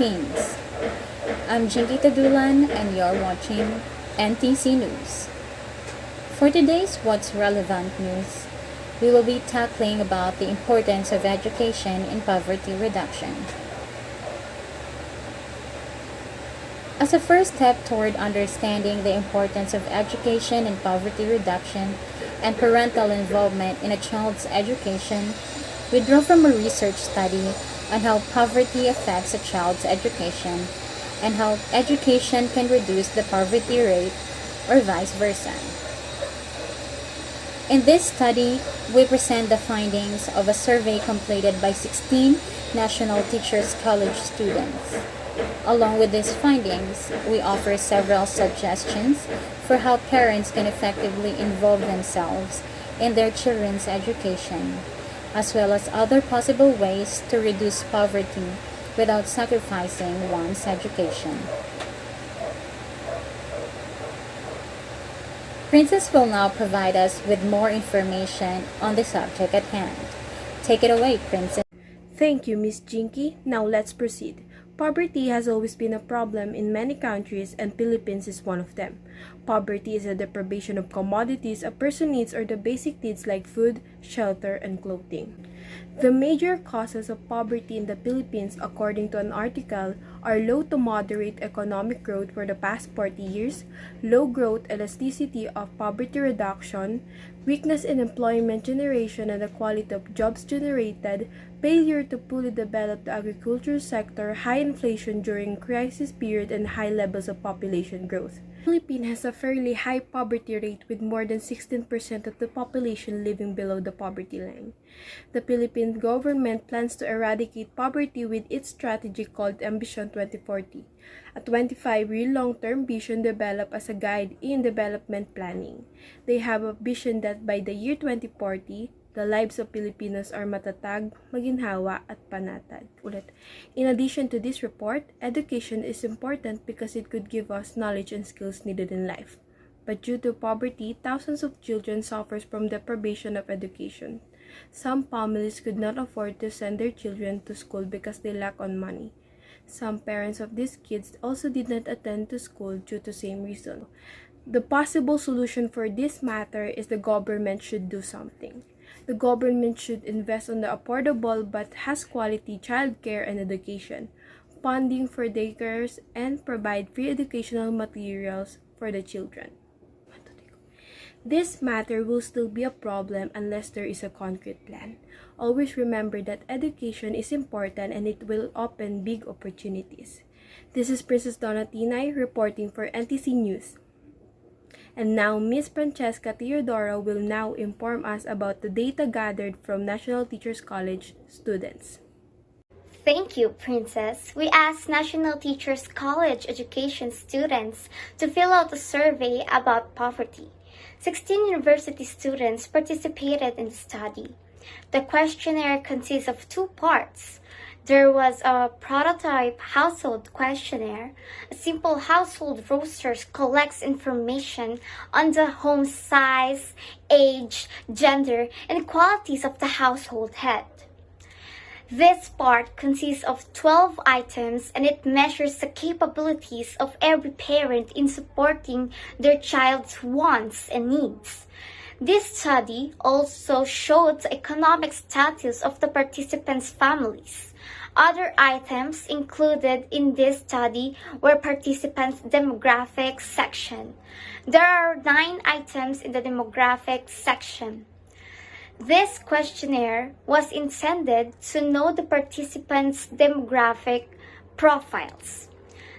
Philippines. I'm Jinky Tadulan and you're watching NTC News. For today's What's Relevant news, we will be tackling about the importance of education in poverty reduction. As a first step toward understanding the importance of education in poverty reduction and parental involvement in a child's education, we draw from a research study on how poverty affects a child's education and how education can reduce the poverty rate or vice versa. In this study, we present the findings of a survey completed by 16 National Teachers College students. Along with these findings, we offer several suggestions for how parents can effectively involve themselves in their children's education, as well as other possible ways to reduce poverty without sacrificing one's education. Princess will now provide us with more information on the subject at hand. Take it away, Princess. Thank you, Miss Jinky. Now let's proceed. Poverty has always been a problem in many countries, and Philippines is one of them. Poverty is a deprivation of commodities a person needs or the basic needs like food, shelter, and clothing. The major causes of poverty in the Philippines, according to an article, are low to moderate economic growth for the past 40 years, low growth elasticity of poverty reduction, weakness in employment generation and the quality of jobs generated, failure to fully develop the agriculture sector, high inflation during crisis period, and high levels of population growth. The Philippines has a fairly high poverty rate with more than 16% of the population living below the poverty line. The Philippine government plans to eradicate poverty with its strategy called Ambition 2040, a 25-year long-term vision developed as a guide in development planning. They have a vision that by the year 2040, the lives of Filipinos are matatag, maginhawa, at panatag. Ulit. In addition to this report, education is important because it could give us knowledge and skills needed in life. But due to poverty, thousands of children suffer from deprivation of education. Some families could not afford to send their children to school because they lack on money. Some parents of these kids also did not attend to school due to same reason. The possible solution for this matter is the government should do something. The government should invest on the affordable but has quality childcare and education, funding for daycares, and provide free educational materials for the children. This matter will still be a problem unless there is a concrete plan. Always remember that education is important and it will open big opportunities. This is Princess Donatinay reporting for NTC News. And now, Miss Francesca Teodoro will now inform us about the data gathered from National Teachers College students. Thank you, Princess. We asked National Teachers College education students to fill out a survey about poverty. 16 university students participated in the study. The questionnaire consists of two parts. There was a prototype household questionnaire. A simple household roster collects information on the home size, age, gender, and qualities of the household head. This part consists of 12 items and it measures the capabilities of every parent in supporting their child's wants and needs. This study also showed the economic status of the participants' families. Other items included in this study were participants' demographics section. There are 9 items in the demographics section. This questionnaire was intended to know the participants' demographic profiles.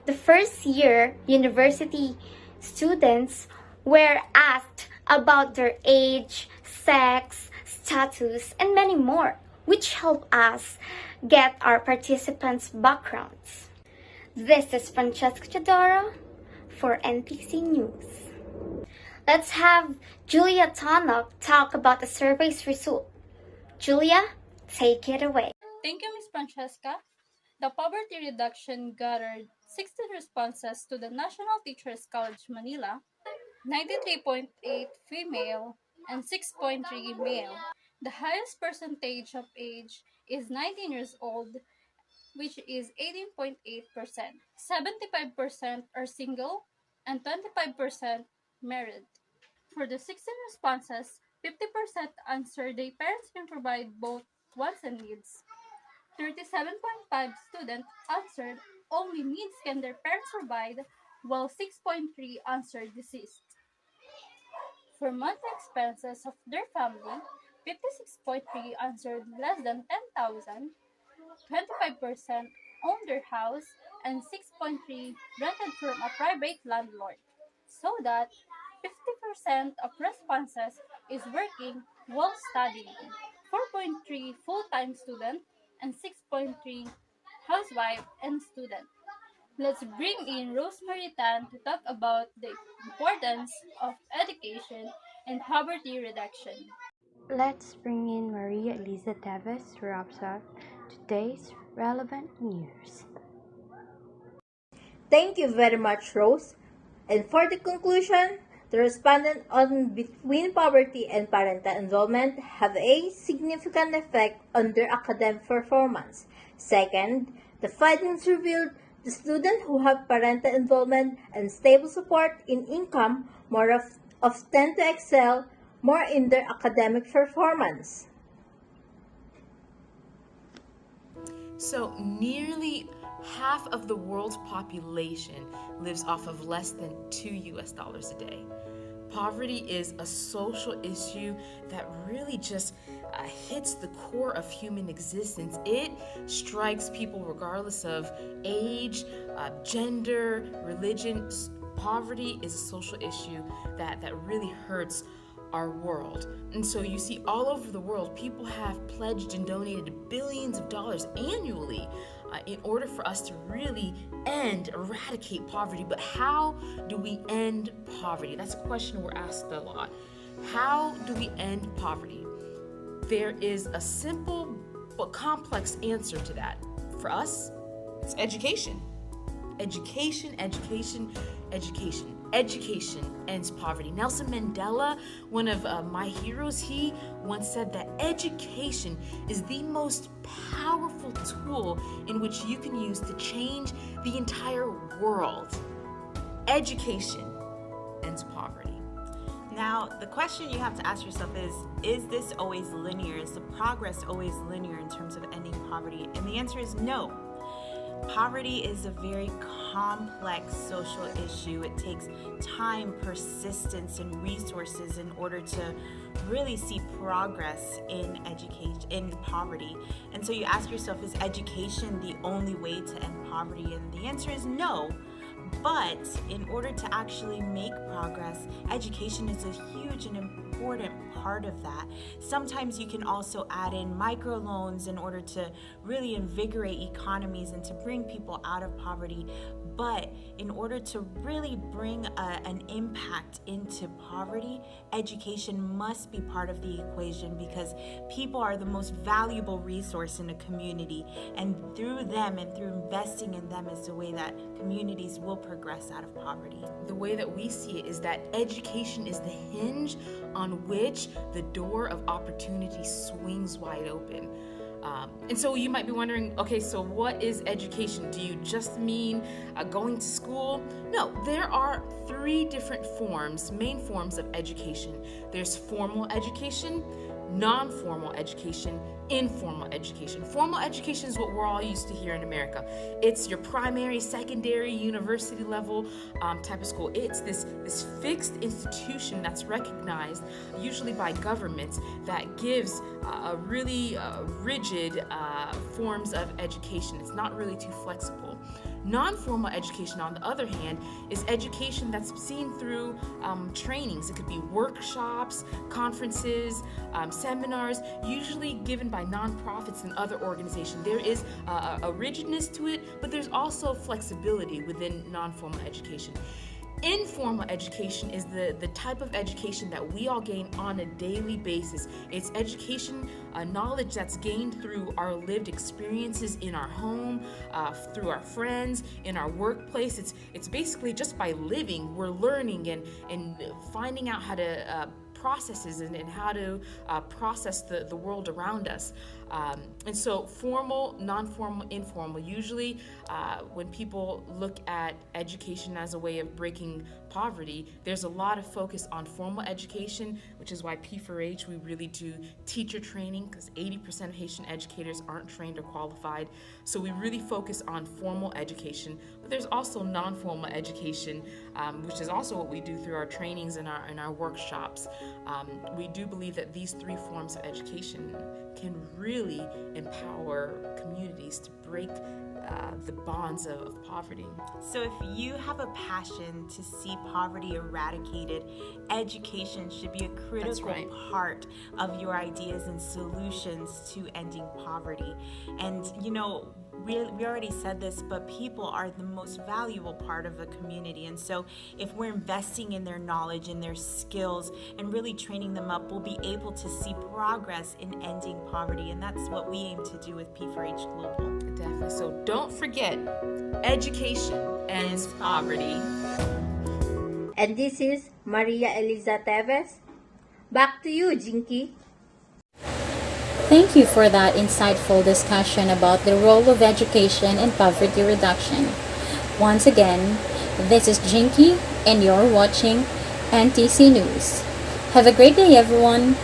The first year university students were asked about their age, sex, status, and many more, which help us get our participants' backgrounds. This is Francesca Chadoro for NTC News. Let's have Julia Tannock talk about the survey's result. Julia, take it away. Thank you, Ms. Francesca. The poverty reduction gathered 16 responses to the National Teachers College Manila, 93.8 female and 6.3 male. The highest percentage of age is 19 years old which is 18.8%. 75% are single, and 25% married. For the 16 responses, 50% answered their parents can provide both wants and needs. 37.5 students answered only needs can their parents provide, while 6.3 answered deceased. For monthly expenses of their family, 56.3 answered less than 10,000, 25% owned their house, and 6.3 rented from a private landlord. So that 50% of responses is working while studying. 4.3 full-time student and 6.3 housewife and student. Let's bring in Rosemary Tan to talk about the importance of education and poverty reduction. Let's bring in Maria Elisa Teves who wraps up today's relevant news. Thank you very much, Rose. And for the conclusion, the respondent on between poverty and parental involvement have a significant effect on their academic performance. Second, the findings revealed the students who have parental involvement and stable support in income of tend to excel more in their academic performance. So, nearly half of the world's population lives off of less than $2 a day. Poverty is a social issue that really just hits the core of human existence. It strikes people regardless of age, gender, religion. Poverty is a social issue that really hurts our world. And so you see all over the world, people have pledged and donated billions of dollars annually in order for us to really eradicate poverty. But how do we end poverty? That's a question we're asked a lot. How do we end poverty? There is a simple but complex answer to that. For us, it's education. Education, education, education. Education ends poverty. Nelson Mandela, one of my heroes, he once said that education is the most powerful tool in which you can use to change the entire world. Education ends poverty. Now, the question you have to ask yourself is this always linear? Is the progress always linear in terms of ending poverty? And the answer is no. Poverty is a very complex social issue. It takes time, persistence, and resources in order to really see progress in education, in poverty. And so you ask yourself, is education the only way to end poverty? And the answer is no. But in order to actually make progress, education is a huge and important part of that. Sometimes you can also add in microloans in order to really invigorate economies and to bring people out of poverty. But in order to really bring an impact into poverty, education must be part of the equation, because people are the most valuable resource in a community. And through them and through investing in them is the way that communities will progress out of poverty. The way that we see it is that education is the hinge on which the door of opportunity swings wide open. And so you might be wondering, okay, so what is education? Do you just mean going to school? No, there are three different main forms of education. There's formal education, non-formal education, informal education. Formal education is what we're all used to here in America. It's your primary, secondary, university level type of school. It's this fixed institution that's recognized usually by governments that gives a really rigid forms of education. It's not really too flexible. Non-formal education, on the other hand, is education that's seen through trainings. It could be workshops, conferences, seminars, usually given by nonprofits and other organizations. There is a rigidness to it, but there's also flexibility within non-formal education. Informal education is the type of education that we all gain on a daily basis. It's education, knowledge that's gained through our lived experiences in our home, through our friends, in our workplace. It's basically just by living, we're learning and finding out how to processes and how to process the world around us. And so formal, non-formal, informal. Usually when people look at education as a way of breaking poverty, there's a lot of focus on formal education, which is why P4H, we really do teacher training, because 80% of Haitian educators aren't trained or qualified. So we really focus on formal education, but there's also non-formal education, which is also what we do through our trainings and our workshops. We do believe that these three forms of education can really empower communities to break the bonds of poverty. So if you have a passion to see poverty eradicated, education should be a critical part of your ideas and solutions to ending poverty. And you know, we already said this, but people are the most valuable part of a community. And so if we're investing in their knowledge and their skills and really training them up, we'll be able to see progress in ending poverty. And that's what we aim to do with P4H Global. Definitely. So don't forget, education ends poverty. And this is Maria Eliza Teves. Back to you, Jinky. Thank you for that insightful discussion about the role of education in poverty reduction. Once again, this is Jinky and you're watching NTC News. Have a great day, everyone.